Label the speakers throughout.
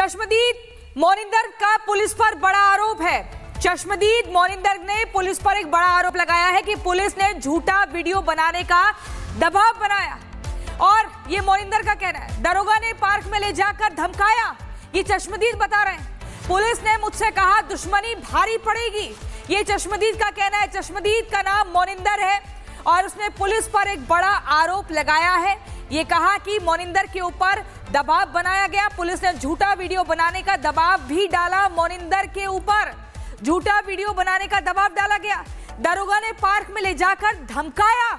Speaker 1: चश्मदीद मोनिंदर का पुलिस पर बड़ा आरोप है। चश्मदीद मोनिंदर ने पुलिस पर एक बड़ा आरोप लगाया है कि पुलिस ने झूठा वीडियो बनाने का दबाव बनाया और ये मोनिंदर का कहना है। दरोगा ने पार्क में ले जाकर धमकाया, ये चश्मदीद बता रहे हैं। पुलिस ने मुझसे कहा दुश्मनी भारी पड़ेगी, ये चश्मदीद का कहना है। चश्मदीद का नाम मोनिंदर है और उसने पुलिस पर एक बड़ा आरोप लगाया है। ये कहा कि मोनिंदर के ऊपर दबाव बनाया गया, पुलिस ने झूठा वीडियो बनाने का दबाव भी डाला। मोनिंदर के ऊपर झूठा वीडियो बनाने का दबाव डाला गया। दरोगा ने पार्क में ले जाकर धमकाया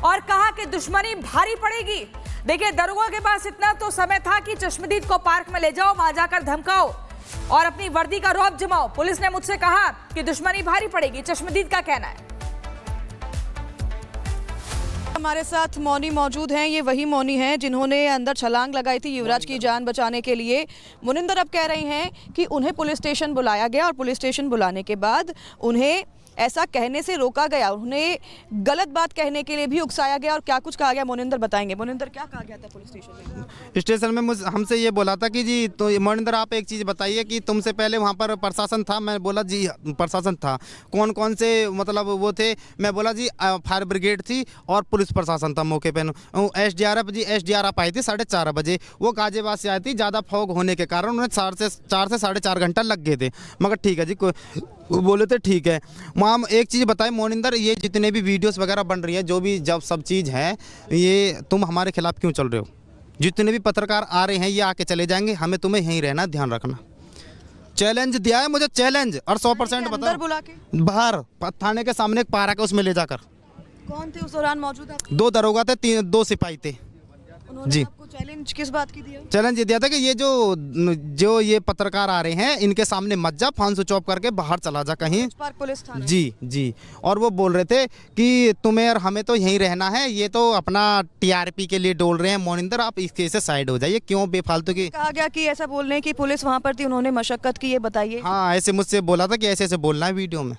Speaker 1: और कहा कि दुश्मनी भारी पड़ेगी। देखिए, दरोगा के पास इतना तो समय था कि चश्मदीद को पार्क में ले जाओ, वहां जाकर धमकाओ और अपनी वर्दी का रौब जमाओ। पुलिस ने मुझसे कहा कि दुश्मनी भारी पड़ेगी, चश्मदीद का कहना है।
Speaker 2: हमारे साथ मौनी मौजूद हैं। ये वही मौनी हैं जिन्होंने अंदर छलांग लगाई थी युवराज की जान बचाने के लिए। मोनिंदर अब कह रही हैं कि उन्हें पुलिस स्टेशन बुलाया गया और पुलिस स्टेशन बुलाने के बाद उन्हें ऐसा कहने से रोका गया, उन्हें गलत बात कहने के लिए भी उकसाया गया और क्या कुछ कहा गया मोनिंदर बताएंगे। मोनिंदर, क्या कहा गया था पुलिस स्टेशन में?
Speaker 3: हमसे ये बोला था कि जी तो मोनिंदर आप एक चीज़ बताइए कि तुमसे पहले वहाँ पर प्रशासन था। मैं बोला जी प्रशासन था। कौन कौन से मतलब वो थे? मैं बोला जी फायर ब्रिगेड थी और पुलिस प्रशासन था मौके पर। एसडीआरएफ आई थी 4:30 बजे। वो गाजियाबाद से आई थी, ज़्यादा फॉग होने के कारण उन्हें 4 से 4.5 घंटा लग गए थे। मगर ठीक है जी, वो बोले थे ठीक है। वहाँ एक चीज़ बताएं मोनिंदर, ये जितने भी वीडियोस वगैरह बन रही है, जो भी जब सब चीज़ है, ये तुम हमारे खिलाफ क्यों चल रहे हो? जितने भी पत्रकार आ रहे हैं ये आके चले जाएंगे, हमें तुम्हें यहीं रहना, ध्यान रखना। चैलेंज दिया है मुझे, चैलेंज, और 100% बता
Speaker 2: बुला के
Speaker 3: बाहर थाने के सामने एक पार्क है, उसमें ले जाकर।
Speaker 2: कौन थे उस दौरान मौजूद?
Speaker 3: 2 दरोगा थे, 2 सिपाही थे जी।
Speaker 2: आपको चैलेंज किस बात की दिया?
Speaker 3: चैलेंज ये दिया था कि ये जो ये पत्रकार आ रहे हैं इनके सामने मत जा, फांस स्विच ऑफ करके बाहर चला जा कहीं।
Speaker 2: पार्क पुलिस थाना।
Speaker 3: जी। और वो बोल रहे थे कि तुम्हें और हमें तो यहीं रहना है, ये तो अपना टीआरपी के लिए डोल रहे हैं। मोनिंदर, आप इसके से साइड हो जाइए, क्यों बेफालतू की।
Speaker 2: कहा गया कि ऐसा बोल रहे हैं कि पुलिस वहाँ पर थी, उन्होंने मशक्कत की, ये बताइए।
Speaker 3: हाँ, ऐसे मुझसे बोला था कि ऐसे ऐसे बोलना है वीडियो में।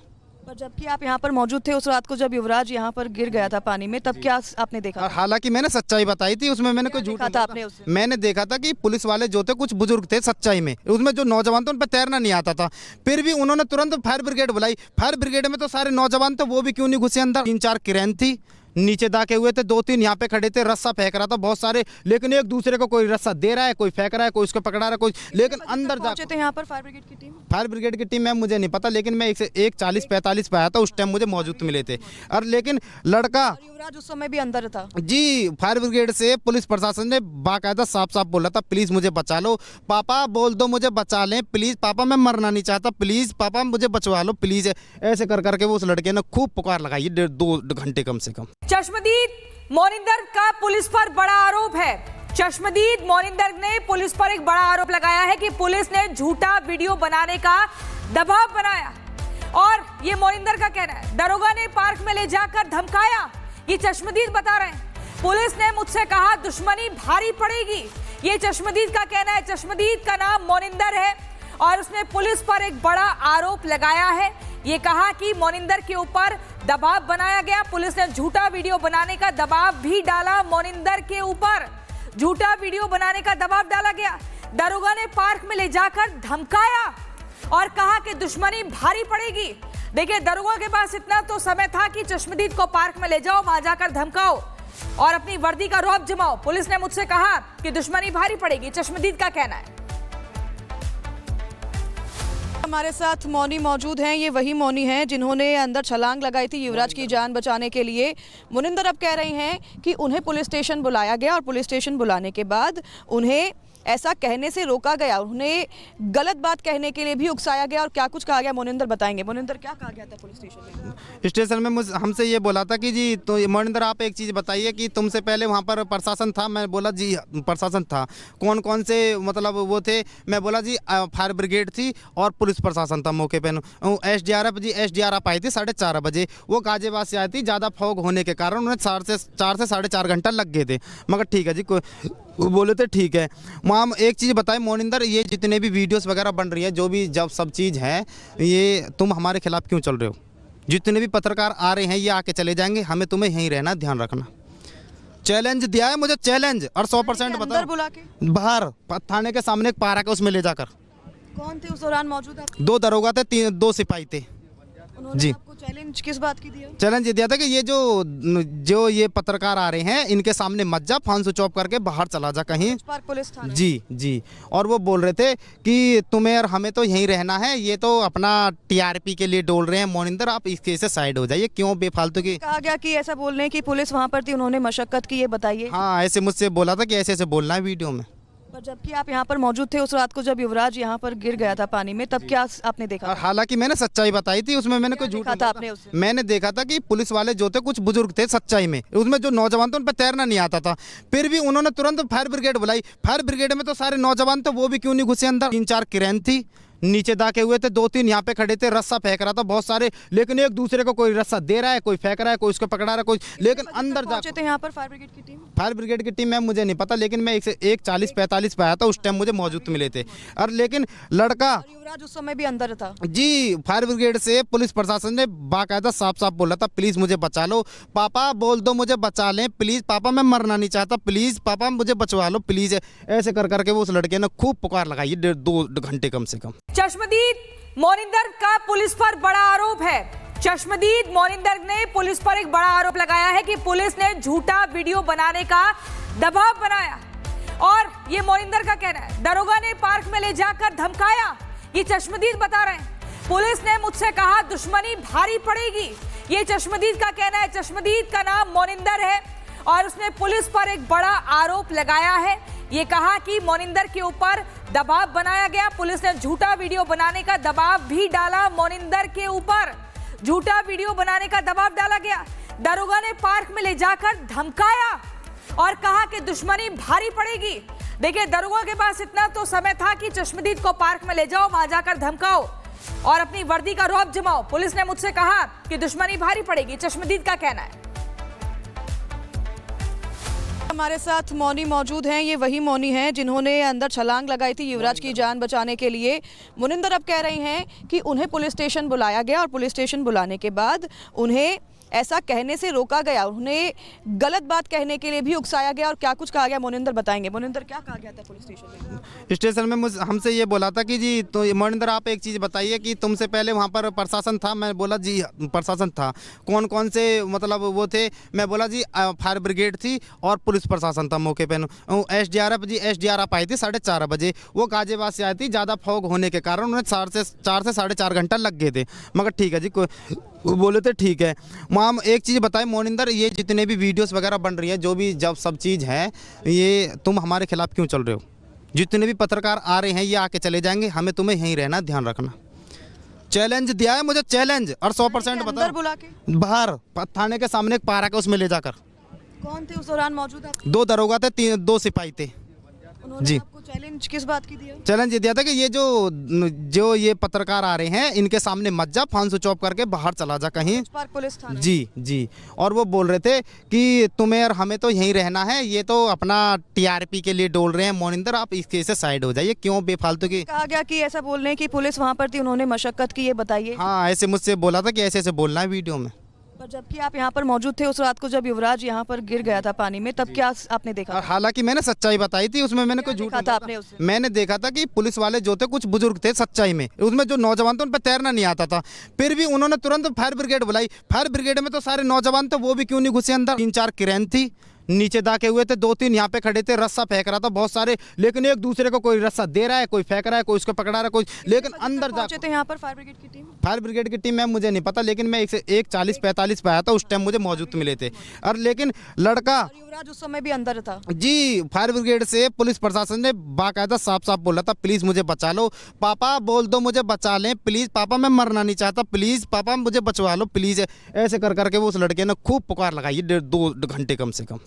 Speaker 2: पर जबकि आप यहाँ पर मौजूद थे उस रात को जब युवराज यहाँ पर गिर गया था पानी में, तब क्या आपने देखा?
Speaker 3: हालांकि मैंने सच्चाई बताई थी, उसमें मैंने कोई झूठ
Speaker 2: देखा था आपने उससे?
Speaker 3: मैंने देखा था कि पुलिस वाले जो थे कुछ बुजुर्ग थे सच्चाई में, उसमें जो नौजवान थे उन पर तैरना नहीं आता था। फिर भी उन्होंने तुरंत फायर ब्रिगेड बुलाई। फायर ब्रिगेड में तो सारे नौजवान थे, वो भी क्यों नहीं घुसे अंदर? 3-4 क्रेन थी, नीचे दाके हुए थे, 2-3 यहाँ पे खड़े थे, रस्सा फेंक रहा था बहुत सारे, लेकिन एक दूसरे को कोई रस्सा दे रहा है, कोई फेंक रहा है, कोई उसको पकड़ा रहा है, कोई, लेकिन अंदर
Speaker 2: पहुंचे थे यहाँ पर फायर ब्रिगेड की टीम?
Speaker 3: फायर ब्रिगेड की टीम में मुझे नहीं पता, लेकिन मैं 1:40-45 पे आया था, उस टाइम मुझे मौजूद मिले थे। और लेकिन लड़का
Speaker 2: युवराज उस समय भी अंदर था
Speaker 3: जी। फायर ब्रिगेड से पुलिस प्रशासन ने बाकायदा साफ साफ बोला था, प्लीज मुझे बचा लो पापा, बोल दो मुझे बचा लें प्लीज पापा, मैं मरना नहीं चाहता, प्लीज पापा मुझे बचवा लो प्लीज। ऐसे कर करके वो उस लड़के ने खूब पुकार लगाई, 2 घंटे कम से कम।
Speaker 1: चश्मदीद मोनिंदर का पुलिस पर बड़ा आरोप है। चश्मदीद मोनिंदर ने पुलिस पर एक बड़ा आरोप लगाया है कि पुलिस ने झूठा वीडियो बनाने का दबाव बनाया और ये मोनिंदर का कहना है। दरोगा ने पार्क में ले जाकर धमकाया, ये चश्मदीद बता रहे हैं। पुलिस ने मुझसे कहा दुश्मनी भारी पड़ेगी, ये चश्मदीद का कहना है। चश्मदीद का नाम मोनिंदर है और उसने पुलिस पर एक बड़ा आरोप लगाया है। ये कहा कि मोनिंदर के ऊपर दबाव बनाया गया, पुलिस ने झूठा वीडियो बनाने का दबाव भी डाला। मोनिंदर के ऊपर झूठा वीडियो बनाने का दबाव डाला गया। दरोगा ने पार्क में ले जाकर धमकाया और कहा कि दुश्मनी भारी पड़ेगी। देखिए, दरोगा के पास इतना तो समय था कि चश्मदीद को पार्क में ले जाओ, वहां जाकर धमकाओ और अपनी वर्दी का रौब जमाओ। पुलिस ने मुझसे कहा कि दुश्मनी भारी पड़ेगी, चश्मदीद का कहना है।
Speaker 2: हमारे साथ मौनी मौजूद हैं। ये वही मौनी हैं जिन्होंने अंदर छलांग लगाई थी युवराज की जान बचाने के लिए। मोनिंदर अब कह रही हैं कि उन्हें पुलिस स्टेशन बुलाया गया और पुलिस स्टेशन बुलाने के बाद उन्हें ऐसा कहने से रोका गया, उन्हें गलत बात कहने के लिए भी उकसाया गया और क्या कुछ कहा गया मोनिंदर बताएंगे। मोनिंदर, क्या कहा गया था पुलिस स्टेशन में?
Speaker 3: हमसे ये बोला था कि जी तो मोनिंदर आप एक चीज़ बताइए कि तुमसे पहले वहाँ पर प्रशासन था। मैं बोला जी प्रशासन था। कौन कौन से मतलब वो थे? मैं बोला जी फायर ब्रिगेड थी और पुलिस प्रशासन था मौके पर। एसडीआरएफ आई थी 4:30 बजे। वो गाजियाबाद से आई थी, ज़्यादा फॉग होने के कारण उन्हें 4 से 4.5 घंटा लग गए थे। मगर ठीक है जी, वो बोले थे ठीक है। वहाँ एक चीज़ बताएं मोनिंदर, ये जितने भी वीडियोस वगैरह बन रही है, जो भी जब सब चीज़ है, ये तुम हमारे खिलाफ क्यों चल रहे हो? जितने भी पत्रकार आ रहे हैं ये आके चले जाएंगे, हमें तुम्हें यहीं रहना, ध्यान रखना। चैलेंज दिया है मुझे, चैलेंज, और 100%
Speaker 2: अंदर
Speaker 3: बताओ।
Speaker 2: बुला के?
Speaker 3: बाहर थाने के सामने एक पार्क है, उसमें ले जाकर।
Speaker 2: कौन थे उस दौरान मौजूद आप?
Speaker 3: 2 दरोगा थे, 2 सिपाही थे।
Speaker 2: उन्होंने
Speaker 3: जी।
Speaker 2: आपको चैलेंज किस बात की दिया?
Speaker 3: चैलेंज ये दिया था कि ये जो ये पत्रकार आ रहे हैं, इनके सामने मत जा, फोन स्विच ऑफ करके बाहर चला जा कहीं।
Speaker 2: पार्क पुलिस थाना।
Speaker 3: जी जी। और वो बोल रहे थे कि तुम्हें और हमें तो यहीं रहना है, ये तो अपना टीआरपी के लिए डोल रहे हैं। मोनिंदर, आप इसके से साइड हो जाइए, क्यों बेफालतू की।
Speaker 2: कहा गया कि ऐसा बोल रहे हैं कि पुलिस वहां पर थी, उन्होंने मशक्कत की, ये बताइए।
Speaker 3: हाँ, ऐसे मुझसे बोला था कि ऐसे ऐसे बोलना है वीडियो में।
Speaker 2: पर जबकि आप यहाँ पर मौजूद थे उस रात को जब युवराज यहाँ पर गिर गया था पानी में, तब क्या आपने देखा?
Speaker 3: और हालांकि मैंने सच्चाई बताई थी, उसमें मैंने कोई झूठ
Speaker 2: देखा
Speaker 3: नहीं
Speaker 2: था
Speaker 3: बोला।
Speaker 2: आपने उससे?
Speaker 3: मैंने देखा था कि पुलिस वाले जो थे कुछ बुजुर्ग थे सच्चाई में, उसमें जो नौजवान थे उन पर तैरना नहीं आता था, फिर भी उन्होंने तुरंत फायर ब्रिगेड बुलाई। फायर ब्रिगेड में तो सारे नौजवान थे, वो भी क्यों नहीं घुसे अंदर। 3-4 क्रेन थी, नीचे दाके हुए थे, 2-3 यहाँ पे खड़े थे, रस्सा फेंक रहा था बहुत सारे, लेकिन एक दूसरे को कोई रस्सा दे रहा है, कोई फेंक रहा है, कोई उसको पकड़ा रहा है, कोई, लेकिन अंदर
Speaker 2: पहुंचे
Speaker 3: जा।
Speaker 2: थे यहाँ पर फायर ब्रिगेड की टीम?
Speaker 3: फायर ब्रिगेड की टीम में मुझे नहीं पता, लेकिन मैं 1:40-45 पे आया था, उस टाइम मुझे मौजूद मिले थे। और लेकिन लड़का,
Speaker 2: और युवराज उस समय भी अंदर था?
Speaker 3: जी, फायर ब्रिगेड से पुलिस प्रशासन ने बाकायदा साफ साफ बोला था, प्लीज़ मुझे बचा लो पापा, बोल दो मुझे बचा लें प्लीज़ पापा, मैं मरना नहीं चाहता, प्लीज़ पापा मुझे बचवा लो प्लीज़। ऐसे कर करके वो उस लड़के ने खूब पुकार लगाई, 1.5-2 घंटे कम से कम।
Speaker 1: चश्मदीद मोनिंदर का पुलिस पर बड़ा आरोप है। चश्मदीद मोनिंदर ने पुलिस पर एक बड़ा आरोप लगाया है कि पुलिस ने झूठा वीडियो बनाने का दबाव बनाया, और ये मोनिंदर का कहना है। दरोगा ने पार्क में ले जाकर धमकाया, ये चश्मदीद बता रहे हैं। पुलिस ने मुझसे कहा दुश्मनी भारी पड़ेगी, ये चश्मदीद का कहना है। चश्मदीद का नाम मोनिंदर है और उसने पुलिस पर एक बड़ा आरोप लगाया है। ये कहा कि मोनिंदर के ऊपर दबाव बनाया गया, पुलिस ने झूठा वीडियो बनाने का दबाव भी डाला। मोनिंदर के ऊपर झूठा वीडियो बनाने का दबाव डाला गया। दरोगा ने पार्क में ले जाकर धमकाया और कहा कि दुश्मनी भारी पड़ेगी। देखिए, दरोगा के पास इतना तो समय था कि चश्मदीद को पार्क में ले जाओ, वहां जाकर धमकाओ और अपनी वर्दी का रौब जमाओ। पुलिस ने मुझसे कहा कि दुश्मनी भारी पड़ेगी, चश्मदीद का कहना है।
Speaker 2: हमारे साथ मौनी मौजूद हैं, ये वही मौनी हैं जिन्होंने अंदर छलांग लगाई थी युवराज की जान बचाने के लिए। मोनिंदर अब कह रही हैं कि उन्हें पुलिस स्टेशन बुलाया गया और पुलिस स्टेशन बुलाने के बाद उन्हें ऐसा कहने से रोका गया, उन्हें गलत बात कहने के लिए भी उकसाया गया, और क्या कुछ कहा गया मोनिंदर बताएंगे। मोनिंदर, क्या कहा गया था पुलिस स्टेशन में?
Speaker 3: स्टेशन में हमसे ये बोला था कि जी, तो मोनिंदर आप एक चीज़ बताइए कि तुमसे पहले वहाँ पर प्रशासन था। मैं बोला जी प्रशासन था। कौन कौन से मतलब वो थे? मैं बोला जी फायर ब्रिगेड थी और पुलिस प्रशासन था मौके पर। एसडीआरएफ आई थी 4:30 बजे, वो गाजियाबाद से आई थी। ज़्यादा फॉग होने के कारण उन्हें 4 से 4.5 घंटा लग गए थे, मगर ठीक है जी, वो बोले थे ठीक है। माम एक चीज़ बताएं मोनिंदर, ये जितने भी वीडियोस वगैरह बन रही है, जो भी जब सब चीज़ है, ये तुम हमारे खिलाफ क्यों चल रहे हो? जितने भी पत्रकार आ रहे हैं ये आके चले जाएंगे, हमें तुम्हें यहीं रहना, ध्यान रखना। चैलेंज दिया है मुझे, चैलेंज, और 100%
Speaker 2: अंदर
Speaker 3: बताओ।
Speaker 2: बुला के?
Speaker 3: बाहर थाने के सामने एक पार्क है, उसमें ले जाकर।
Speaker 2: कौन थे उस दौरान मौजूद आप?
Speaker 3: 2 दरोगा थे, 2 सिपाही थे।
Speaker 2: उन्होंने
Speaker 3: जी।
Speaker 2: आपको चैलेंज किस बात की दिया?
Speaker 3: चैलेंज ये दिया था कि ये जो ये पत्रकार आ रहे हैं, इनके सामने मत जा, फोन स्विच ऑफ करके बाहर चला जा कहीं।
Speaker 2: पार्क पुलिस थाना।
Speaker 3: जी जी। और वो बोल रहे थे कि तुम्हें और हमें तो यहीं रहना है, ये तो अपना टीआरपी के लिए डोल रहे हैं। मोनिंदर, आप इसके से साइड हो जाइए, क्यों बेफालतू की।
Speaker 2: कहा गया कि ऐसा बोल रहे हैं कि पुलिस वहां पर थी, उन्होंने मशक्कत की, ये बताइए।
Speaker 3: हाँ, ऐसे मुझसे बोला था कि ऐसे ऐसे बोलना है वीडियो में।
Speaker 2: पर जबकि आप यहाँ पर मौजूद थे उस रात को जब युवराज यहाँ पर गिर गया था पानी में, तब क्या आपने देखा?
Speaker 3: और हालांकि मैंने सच्चाई बताई थी, उसमें मैंने कोई झूठ
Speaker 2: देखा
Speaker 3: नहीं
Speaker 2: था
Speaker 3: बोला।
Speaker 2: आपने उससे?
Speaker 3: मैंने देखा था कि पुलिस वाले जो थे कुछ बुजुर्ग थे सच्चाई में, उसमें जो नौजवान थे उन पर तैरना नहीं आता था, फिर भी उन्होंने तुरंत फायर ब्रिगेड बुलाई। फायर ब्रिगेड में तो सारे नौजवान थे, वो भी क्यों नहीं घुसे अंदर। 3-4 क्रेन थी, नीचे दाके हुए थे, 2-3 यहाँ पे खड़े थे, रस्सा फेंक रहा था बहुत सारे, लेकिन एक दूसरे को कोई रस्सा दे रहा है, कोई फेंक रहा है, कोई उसको पकड़ा रहा है, कोई, लेकिन अंदर जा।
Speaker 2: पहुंचे थे यहाँ पर फायर ब्रिगेड की टीम?
Speaker 3: फायर ब्रिगेड की टीम में मुझे नहीं पता, लेकिन मैं 1:40-45 पे आया था, उस टाइम मुझे मौजूद मिले थे। और लेकिन लड़का,
Speaker 2: और युवराज उस समय भी अंदर था?
Speaker 3: जी, फायर ब्रिगेड से पुलिस प्रशासन ने बाकायदा साफ साफ बोला था, प्लीज़ मुझे बचा लो पापा, बोल दो मुझे बचा लें प्लीज़ पापा, मैं मरना नहीं चाहता, प्लीज़ पापा मुझे बचवा लो प्लीज़। ऐसे कर करके वो उस लड़के ने खूब पुकार लगाई, 1.5-2 घंटे कम से कम।